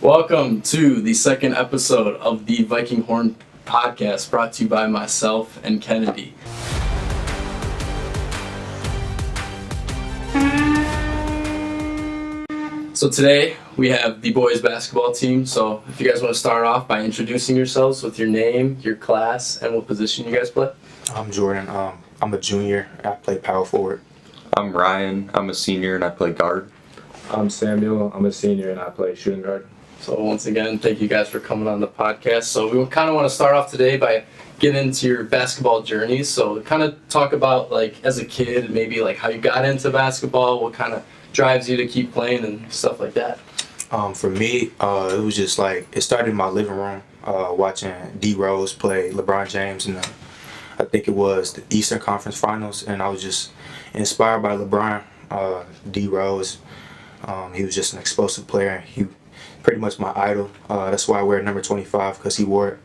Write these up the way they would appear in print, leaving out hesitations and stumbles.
Welcome to the second episode of the Viking Horn podcast, brought to you by myself and Kennedy. So today we have the boys basketball team. So if you guys want to start off by introducing yourselves with your name, your class, and what position you guys play. I'm Jordan. I'm a junior. I play power forward. I'm Ryan. I'm a senior and I play guard. I'm Samuel. I'm a senior and I play shooting guard. So once again, thank you guys for coming on the podcast. So we kind of want to start off today by getting into your basketball journeys. So kind of talk about, like, as a kid, maybe like how you got into basketball, what kind of drives you to keep playing and stuff like that. For me, it was just like, it started in my living room, watching D Rose play LeBron James in I think it was the Eastern Conference Finals, and I was just inspired by LeBron, D Rose. He was just an explosive player. He pretty much my idol. That's why I wear number 25, because he wore it.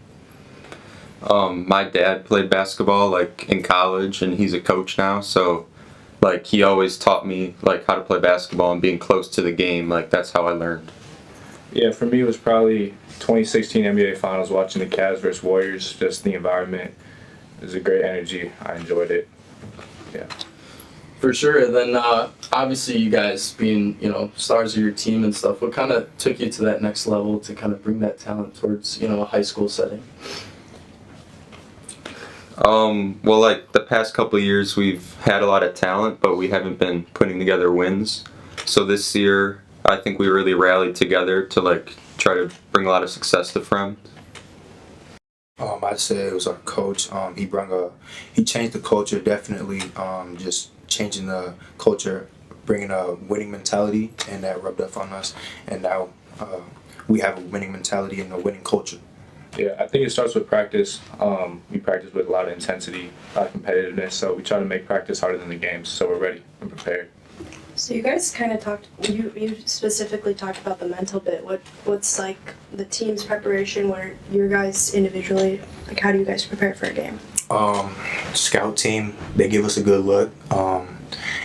My dad played basketball like in college and he's a coach now, so like he always taught me like how to play basketball and being close to the game. Like that's how I learned. Yeah, for me it was probably 2016 NBA Finals, watching the Cavs versus Warriors. Just the environment. It was a great energy. I enjoyed it. Yeah. For sure. And then obviously you guys being, stars of your team and stuff, what kind of took you to that next level to kind of bring that talent towards, a high school setting? Well, like the past couple of years we've had a lot of talent, but we haven't been putting together wins. So this year I think we really rallied together to like try to bring a lot of success to Fremd. I'd say it was our coach. He changed the culture, definitely. Just changing the culture, bringing a winning mentality, and that rubbed off on us. And now we have a winning mentality and a winning culture. Yeah, I think it starts with practice. We practice with a lot of intensity, a lot of competitiveness, so we try to make practice harder than the games, so we're ready and prepared. So you guys kind of talked, you specifically talked about the mental bit. What's like the team's preparation, what are your guys individually, like how do you guys prepare for a game? Scout team, they give us a good look.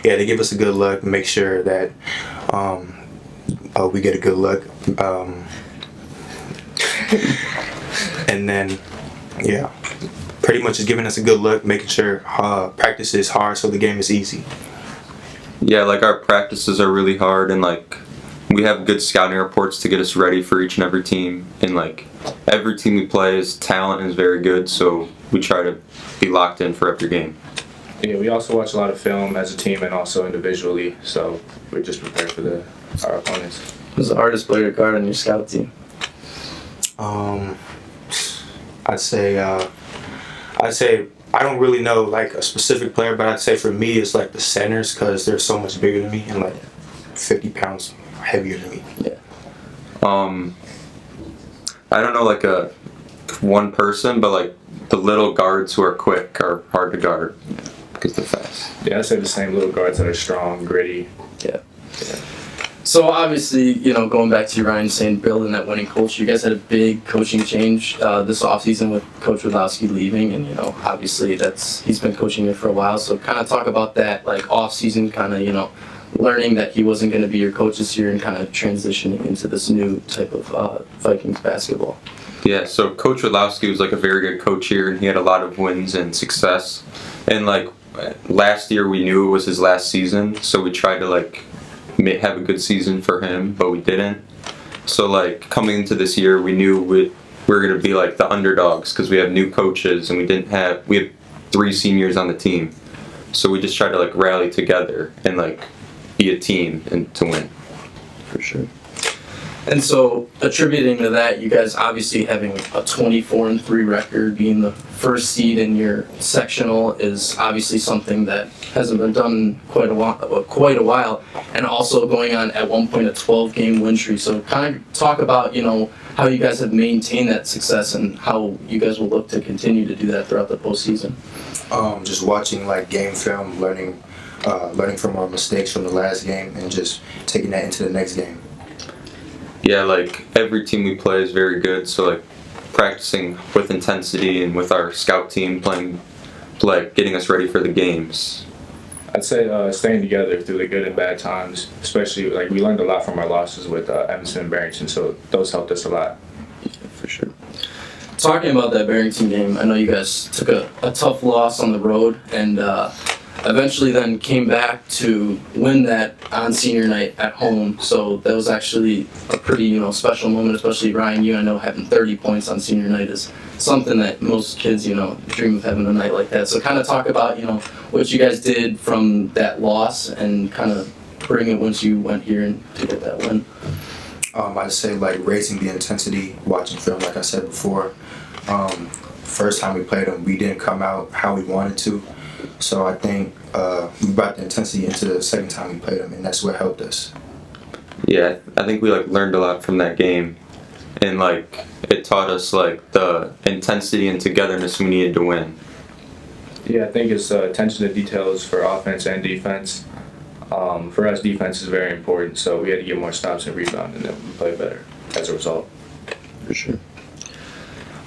They give us a good look, make sure that we get a good look. And then, pretty much just giving us a good look, making sure practice is hard so the game is easy. Yeah, like our practices are really hard and like we have good scouting reports to get us ready for each and every team. And like every team we play is talent and is very good, so we try to be locked in for every game. Yeah, we also watch a lot of film as a team and also individually, so we're just prepared for our opponents. Who's the hardest player to guard on your scout team? I'd say I don't really know like a specific player, but I'd say for me it's like the centers, because they're so much bigger than me and like 50 pounds heavier than me. Yeah. I don't know like a one person, but like the little guards who are quick are hard to guard because they're fast. Yeah, I'd say the same little guards that are strong, gritty. Yeah. So obviously, going back to you, Ryan, saying building that winning culture, you guys had a big coaching change this offseason with Coach Wodowski leaving, and obviously he's been coaching it for a while. So kind of talk about that, like offseason, kind of learning that he wasn't going to be your coach this year and kind of transitioning into this new type of Vikings basketball. Yeah, so Coach Wodowski was like a very good coach here, and he had a lot of wins and success. And like last year, we knew it was his last season, so we tried to like have a good season for him, but we didn't. So like coming into this year, we knew we were going to be like the underdogs because we have new coaches and we have 3 seniors on the team. So we just tried to like rally together and like be a team and to win. For sure. And so, attributing to that, you guys obviously having a 24-3 record, being the first seed in your sectional, is obviously something that hasn't been done in quite a while, and also going on at one point a 12-game win streak. So, kind of talk about how you guys have maintained that success and how you guys will look to continue to do that throughout the postseason. Just watching like game film, learning from our mistakes from the last game, and just taking that into the next game. Yeah, like every team we play is very good, so like practicing with intensity and with our scout team playing, like getting us ready for the games. I'd say staying together through the good and bad times, especially like we learned a lot from our losses with Evanston and Barrington, so those helped us a lot. For sure. Talking about that Barrington game, I know you guys took a tough loss on the road and eventually then came back to win that on senior night at home. So that was actually a pretty, special moment, especially Ryan, I know having 30 points on senior night is something that most kids, dream of having a night like that. So kind of talk about, what you guys did from that loss and kind of bring it once you went here and to get that win. I'd say like raising the intensity, watching film, like I said before. First time we played them, we didn't come out how we wanted to. So I think we brought the intensity into the second time we played them, and that's what helped us. Yeah, I think we learned a lot from that game, and it taught us the intensity and togetherness we needed to win. Yeah, I think it's attention to details for offense and defense. For us, defense is very important, so we had to get more stops and rebound, and then we played better as a result. For sure.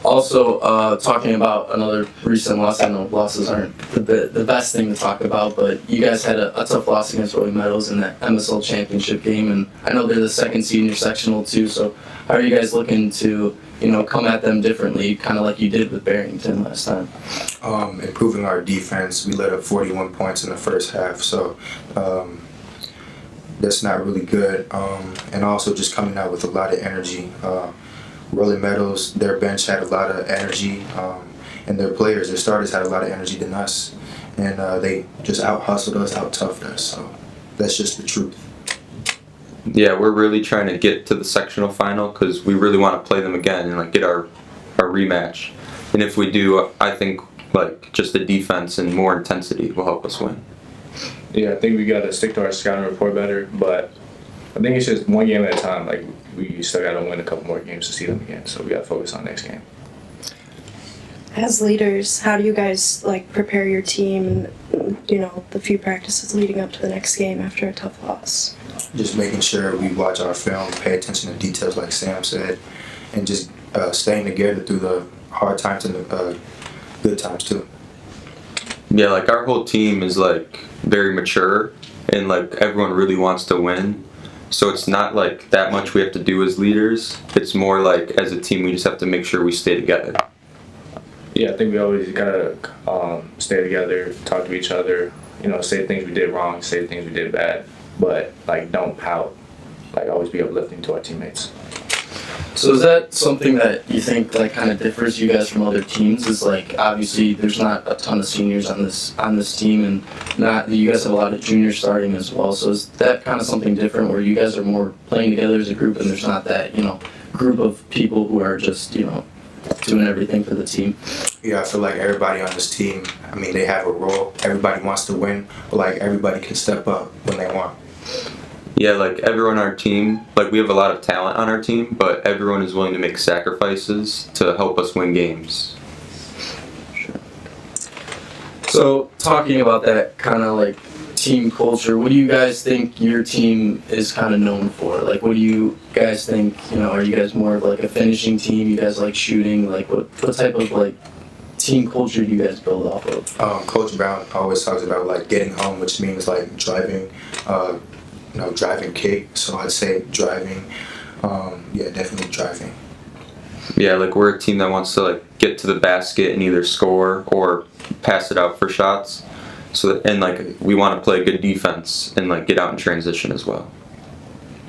Also, talking about another recent loss, I know losses aren't the best thing to talk about, but you guys had a tough loss against Rolling Meadows in that MSL championship game, and I know they're the second seed in your sectional too, so how are you guys looking to, come at them differently, kind of like you did with Barrington last time? Improving our defense. We let up 41 points in the first half, so that's not really good. And also just coming out with a lot of energy. Rolling Meadows, their bench had a lot of energy, and their players, their starters had a lot of energy than us, and they just out-hustled us, out-toughed us, so that's just the truth. Yeah, we're really trying to get to the sectional final because we really want to play them again and get our rematch. And if we do, I think just the defense and more intensity will help us win. Yeah, I think we got to stick to our scouting report better, but I think it's just one game at a time. We still got to win a couple more games to see them again, so we got to focus on next game. As leaders, how do you guys prepare your team and the few practices leading up to the next game after a tough loss? Just making sure we watch our film, pay attention to details like Sam said, and just staying together through the hard times and the good times too. Yeah, our whole team is very mature and everyone really wants to win. So it's not that much we have to do as leaders. It's more as a team we just have to make sure we stay together. Yeah, I think we always gotta stay together, talk to each other. Say things we did wrong, say things we did bad, but don't pout. Always be uplifting to our teammates. So is that something that you think kind of differs you guys from other teams? Is obviously there's not a ton of seniors on this team, and you guys have a lot of juniors starting as well. So is that kind of something different where you guys are more playing together as a group, and there's not that group of people who are just doing everything for the team? Yeah, I feel like everybody on this team, they have a role. Everybody wants to win, but everybody can step up when they want. Yeah, everyone on our team, we have a lot of talent on our team, but everyone is willing to make sacrifices to help us win games. Sure. So talking about that kind of team culture, what do you guys think your team is kind of known for? What do you guys think, are you guys more of a finishing team? You guys like shooting? What type of team culture do you guys build off of? Coach Brown always talks about getting home, which means driving, driving kick. So I'd say driving. Yeah, definitely driving. Yeah, we're a team that wants to get to the basket and either score or pass it out for shots. So and we want to play good defense and get out in transition as well.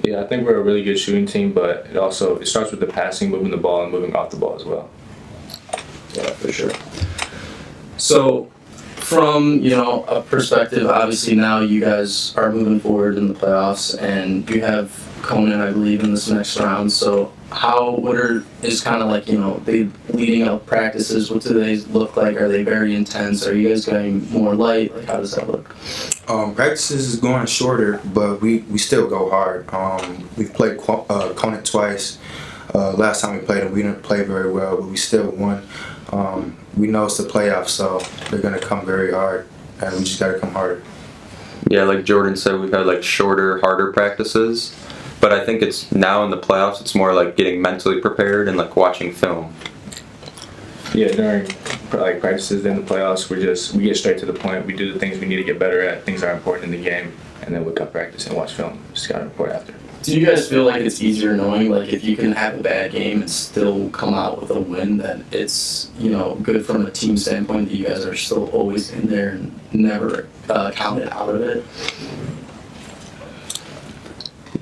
Yeah, I think we're a really good shooting team, but it starts with the passing, moving the ball, and moving off the ball as well. Yeah, for sure. So from a perspective, obviously now you guys are moving forward in the playoffs, and you have Conan, I believe, in this next round. So is kind of the leading up practices? What do they look like? Are they very intense? Are you guys going more light? How does that look? Practices is going shorter, but we still go hard. We've played Conan twice. Last time we played them, we didn't play very well, but we still won. We know it's the playoffs, so they're going to come very hard, and we just got to come harder. Yeah, like Jordan said, we've had shorter, harder practices. But I think it's now in the playoffs, it's more getting mentally prepared and watching film. Yeah, during like practices in the playoffs. We get straight to the point. We do the things we need to get better at. Things that are important in the game, and then we come practice and watch film. Just gotta report after. Do you guys feel like it's easier knowing, like, if you can have a bad game and still come out with a win, that it's, good from a team standpoint that you guys are still always in there and never counted out of it?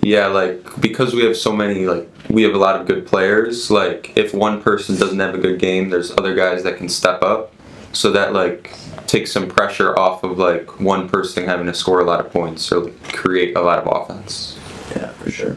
Yeah, like, because we have so many, like, we have a lot of good players, like, if one person doesn't have a good game, there's other guys that can step up. So that, like, takes some pressure off of, like, one person having to score a lot of points or like, create a lot of offense. Yeah, for sure.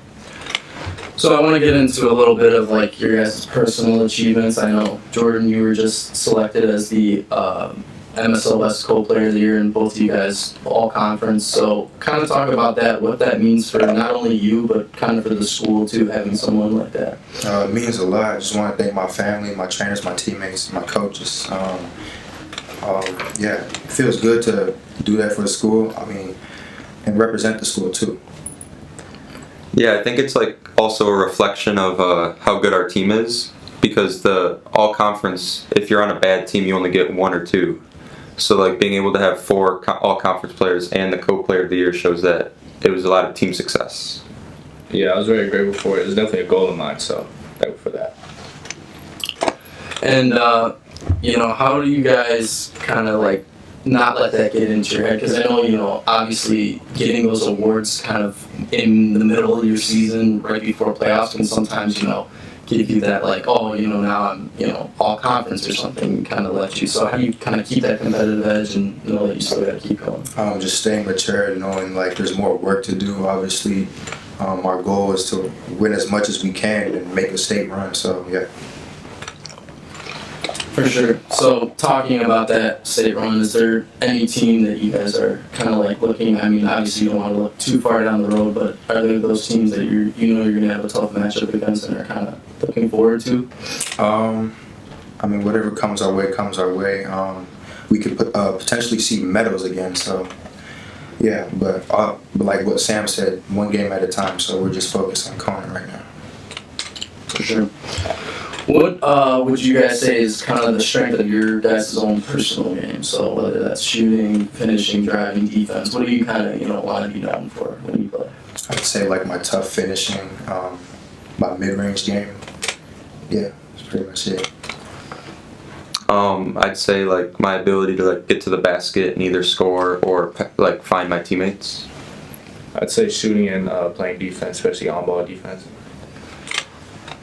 So I want to get into a little bit of like your guys' personal achievements. I know, Jordan, you were just selected as the MSL West Co-Player of the Year, and both of you guys all conference. So kind of talk about that, what that means for not only you, but kind of for the school too, having someone like that. It means a lot. I just want to thank my family, my trainers, my teammates, my coaches. Yeah, it feels good to do that for the school. I mean, and represent the school too. Yeah, I think it's like also a reflection of how good our team is, because the all conference, if you're on a bad team, you only get 1 or 2. So like being able to have 4 all conference players and the co-player of the year shows that it was a lot of team success. Yeah, I was very grateful for it. It was definitely a goal of mine, so thankful for that. And how do you guys kind of like not let that get into your head? Because I know, obviously getting those awards kind of in the middle of your season, right before playoffs, can sometimes, give you that like, now I'm, all conference or something, kind of let you. So how do you kind of keep that competitive edge and know that you still got to keep going? Just staying mature, knowing like there's more work to do. Obviously, our goal is to win as much as we can and make a state run. So yeah. For sure. So talking about that state run, is there any team that you guys are kind of like looking? I mean, obviously you don't want to look too far down the road, but are there those teams that you're going to have a tough matchup against and are kind of looking forward to? I mean, whatever comes our way comes our way. We could potentially see medals again. So yeah, but like what Sam said, one game at a time. So we're just focused on Conan right now. For sure. What would you guys say is kind of the strength of your guys' own personal game? So whether that's shooting, finishing, driving, defense, what do you kind of want to be known for when you play? I'd say like my tough finishing, my mid-range game. Yeah, that's pretty much it. I'd say like my ability to like get to the basket and either score or like find my teammates. I'd say shooting and playing defense, especially on-ball defense.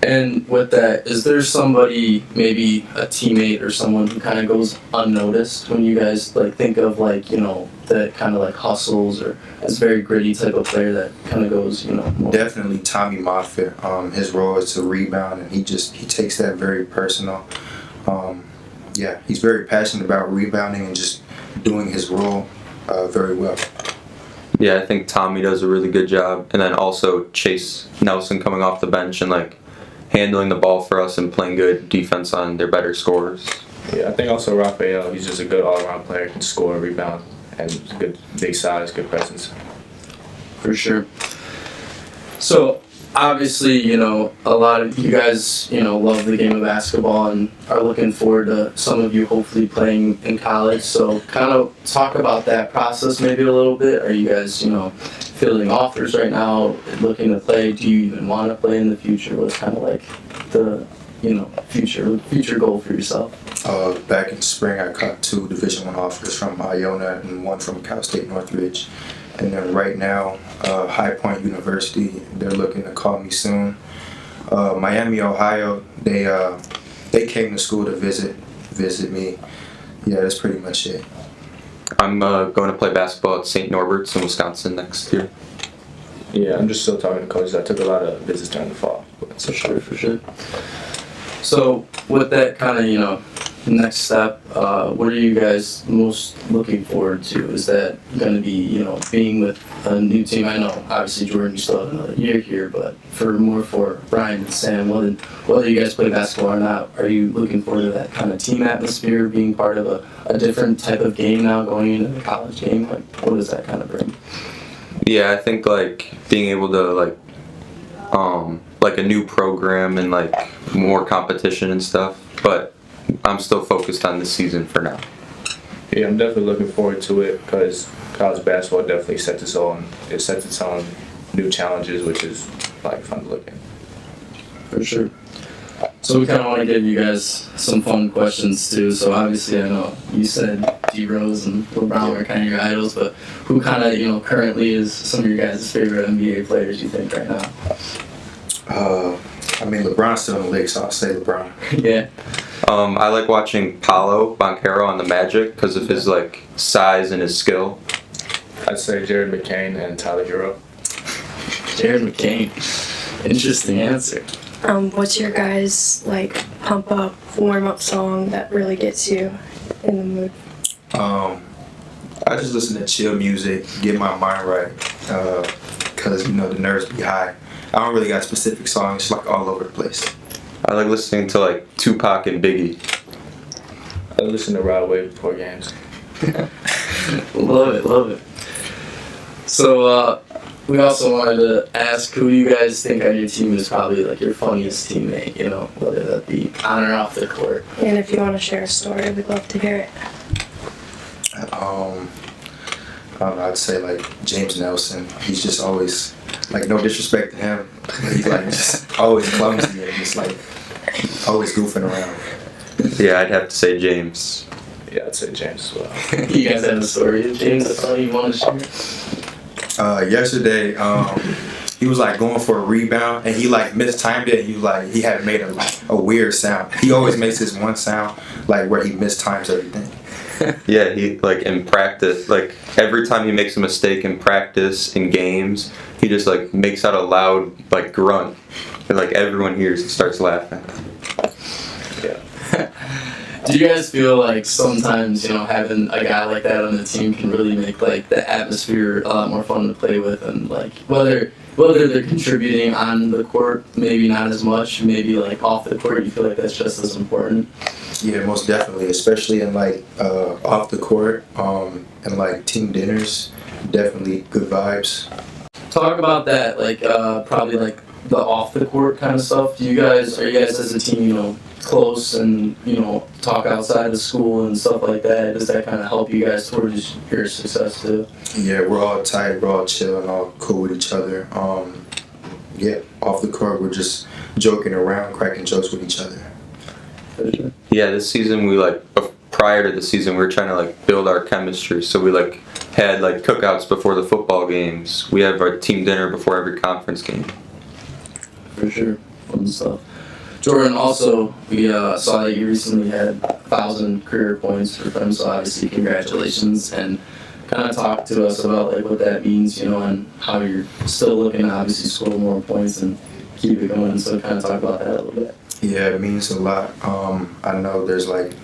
And with that, is there somebody, maybe a teammate or someone who kind of goes unnoticed when you guys like think of like, that kind of like hustles or is very gritty type of player that kind of goes, more? Definitely Tommy Moffitt. His role is to rebound, and he takes that very personal. Yeah, he's very passionate about rebounding and just doing his role very well. Yeah, I think Tommy does a really good job, and then also Chase Nelson coming off the bench and like handling the ball for us and playing good defense on their better scorers. Yeah, I think also Raphael, he's just a good all-around player, can score, rebound, and good big size, good presence. For sure. So obviously, a lot of you guys, love the game of basketball and are looking forward to some of you hopefully playing in college. So kind of talk about that process maybe a little bit. Are you guys, fielding offers right now, looking to play? Do you even want to play in the future? What's kind of like the, future goal for yourself? Back in spring, I caught 2 Division I offers from Iona and 1 from Cal State Northridge. And then right now, High Point University, they're looking to call me soon. Miami, Ohio, they came to school to visit me. Yeah, that's pretty much it. I'm going to play basketball at St. Norbert's in Wisconsin next year. Yeah, I'm just still talking to coaches. I took a lot of visits during the fall. For sure. So with that kind of, next step, what are you guys most looking forward to? Is that going to be, being with a new team? I know, obviously, Jordan, you still have another year here, but for Brian and Sam, whether you guys play basketball or not, are you looking forward to that kind of team atmosphere, being part of a different type of game now, going into the college game? Like, what does that kind of bring? Yeah, I think like being able to like a new program and like more competition and stuff, but I'm still focused on this season for now. Yeah, I'm definitely looking forward to it because college basketball definitely sets its own new challenges, which is like fun to look at. For sure. So we kind of want to give you guys some fun questions too. So obviously, I know you said D Rose and LeBron are kind of your idols, but who kind of currently is some of your guys' favorite NBA players you think right now? I mean, LeBron's still in the league, so I'll say LeBron. Yeah. I like watching Paolo Banchero on the Magic because of his like size and his skill. I'd say Jared McCain and Tyler Hero. Jared McCain. Interesting answer. What's your guys' like pump up, warm up song that really gets you in the mood? I just listen to chill music, get my mind right, because the nerves be high. I don't really got specific songs, like all over the place. I like listening to like Tupac and Biggie. I listen to Rod Wave before games. Love it, love it. So we also wanted to ask who you guys think on your team is probably like your funniest teammate, whether that be on or off the court. And if you want to share a story, we'd love to hear it. I don't know, I'd say like James Nelson. He's just always, like, no disrespect to him, but he's like just always clumsy and just like always goofing around. Yeah, I'd have to say James. Yeah, I'd say James as well. You guys have a story, James, that's all you want to share? Yesterday, he was like going for a rebound and he like mistimed it. He had made a weird sound. He always makes this one sound like where he mistimes everything. Yeah, he like in practice, like every time he makes a mistake in practice in games, he just like makes out a loud like grunt, and like everyone hears and starts laughing. Yeah. Do you guys feel like sometimes, having a guy like that on the team can really make like the atmosphere a lot more fun to play with, and like whether they're contributing on the court, maybe not as much, maybe like off the court, you feel like that's just as important? Yeah, most definitely, especially in like off the court and like team dinners. Definitely good vibes. Talk about that, like probably like the off the court kind of stuff. Are you guys as a team, close and talk outside of school and stuff like that? Does that kind of help you guys towards your success too? Yeah, we're all tight, we're all chill and all cool with each other. Yeah, off the court, we're just joking around, cracking jokes with each other. Yeah, this season we prior to the season we were trying to like build our chemistry, so we like had like cookouts before the football games. We have our team dinner before every conference game. For sure, fun stuff. Jordan, also, we saw that you recently had 1,000 career points for Fremd, so obviously congratulations, and kind of talk to us about like what that means, and how you're still looking to obviously score more points and keep it going. So kind of talk about that a little bit. Yeah, it means a lot. I know there's like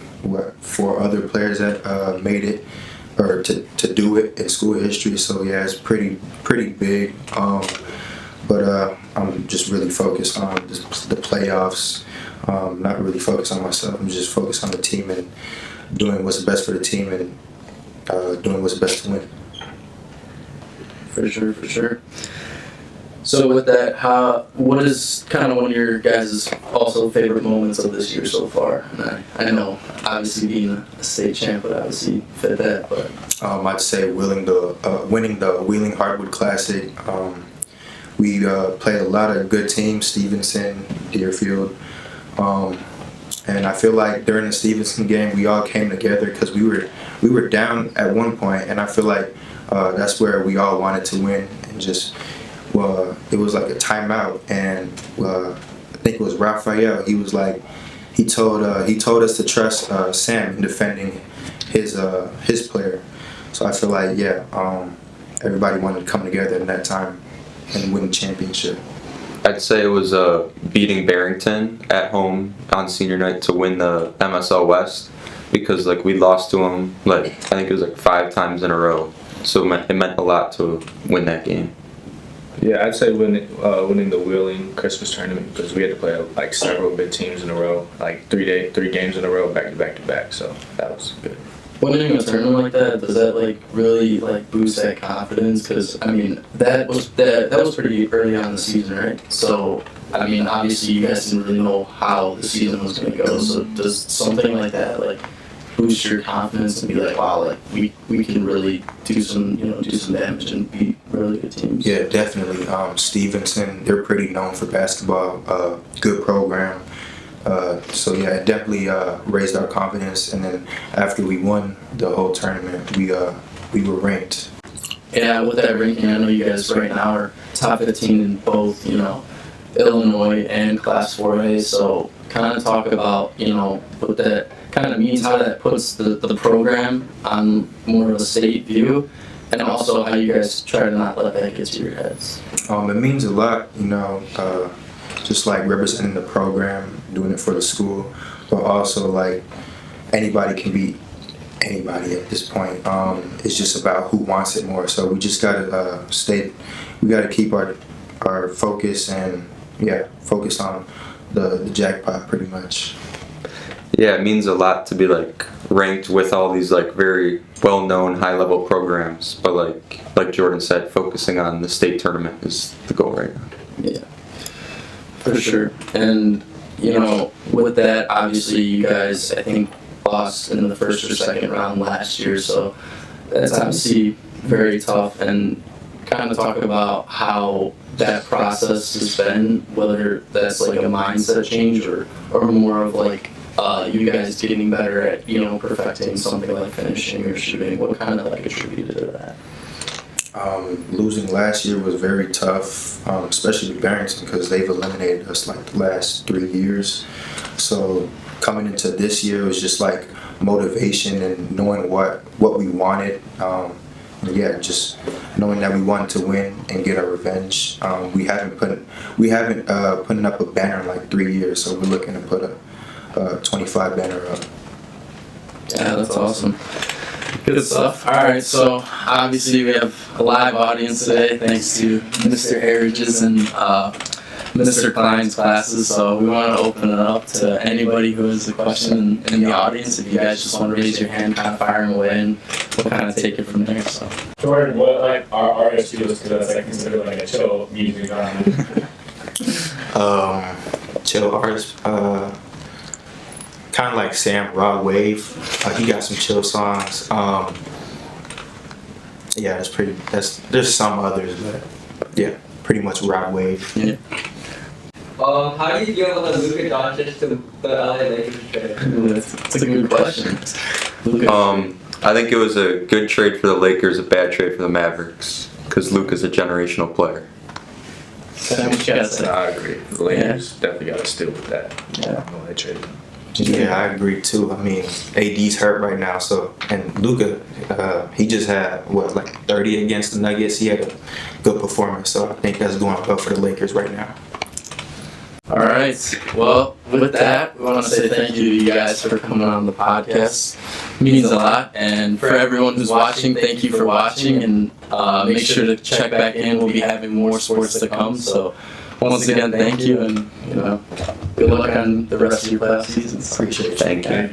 4 other players that made it or to do it in school history. So yeah, it's pretty big. But I'm just really focused on the playoffs. Not really focused on myself. I'm just focused on the team and doing what's best for the team and doing what's best to win. For sure. So with that, what is kind of one of your guys' also favorite moments of this year so far? And I know, obviously being a state champ would obviously fit that, but I'd say winning the Wheeling Hardwood Classic. We played a lot of good teams, Stevenson, Deerfield, and I feel like during the Stevenson game we all came together because we were down at one point, and I feel like that's where we all wanted to win and just. It was like a timeout, and I think it was Raphael. He was like, he told us to trust Sam in defending his player. So I feel like everybody wanted to come together in that time and win the championship. I'd say it was beating Barrington at home on senior night to win the MSL West, because like we lost to them I think it was 5 times in a row. So it meant a lot to win that game. Yeah, I'd say winning the Wheeling Christmas tournament because we had to play several big teams in a row, 3 games in a row, back to back. So that was good. Winning a tournament like that, does that really boost that confidence? Because I mean that was pretty early on in the season, right? So I mean, obviously you guys didn't really know how the season was going to go. So does something like that like boost your confidence and be like, wow, like we can really do some damage and beat really good teams? Yeah, definitely. Stevenson, they're pretty known for basketball. Good program. So yeah, it definitely raised our confidence. And then after we won the whole tournament, we were ranked. Yeah, with that ranking, I know you guys right now are top 15 in both, Illinois and Class 4A. So kind of talk about, what that kind of means, how that puts the program on more of a state view, and also how you guys try to not let that get to your heads. It means a lot, just like representing the program, doing it for the school, but also like anybody can beat anybody at this point. It's just about who wants it more. So we just gotta we gotta keep our focus and focus on the jackpot pretty much. Yeah, it means a lot to be like ranked with all these like very well-known high-level programs, but like Jordan said, focusing on the state tournament is the goal right now. Yeah, for sure. And with that, obviously you guys, I think, lost in the first or second round last year, so that's obviously very tough. And kind of talk about how that process has been, whether that's like a mindset change or more of like you guys getting better at perfecting something like finishing or shooting. What kind of like attributed to that? Losing last year was very tough, especially with Barrington, because they've eliminated us like the last 3 years. So coming into this year was just like motivation and knowing what we wanted. Just knowing that we wanted to win and get our revenge. We haven't putting up a banner in like 3 years, so we're looking to put a 25 banner up. Yeah, that's awesome. Good stuff. All right, so obviously we have a live audience today, thanks to Mr. Harridge's and Mr. Klein's classes. So we want to open it up to anybody who has a question in the audience. If you guys just want to raise your hand, kind of firing away, and we'll kind of take it from there. So Jordan, what like our artists you listen to that's like considered like a chill music genre? Chill artists, kind of like Sam Rod Wave. He got some chill songs. There's some others, but yeah, pretty much Rod Wave. yeah. How do you feel about the Luka Doncic to the LA Lakers trade? That's a good question. I think it was a good trade for the Lakers, a bad trade for the Mavericks, because Luka's a generational player. Sam, what you gotta say? I agree. The Lakers definitely got to still with that. Yeah. No, they traded him. Yeah, I agree too. I mean, AD's hurt right now, and Luka, he just had 30 against the Nuggets. He had a good performance, so I think that's going well for the Lakers right now. All right. Well, with that, we want to say thank you to you guys for coming on the podcast. It means a lot. And for everyone who's watching, thank you for watching. And make sure to check back in. We'll be having more sports to come. So once again, thank you. And, good luck on the rest of your playoff seasons. Appreciate it. Thank you.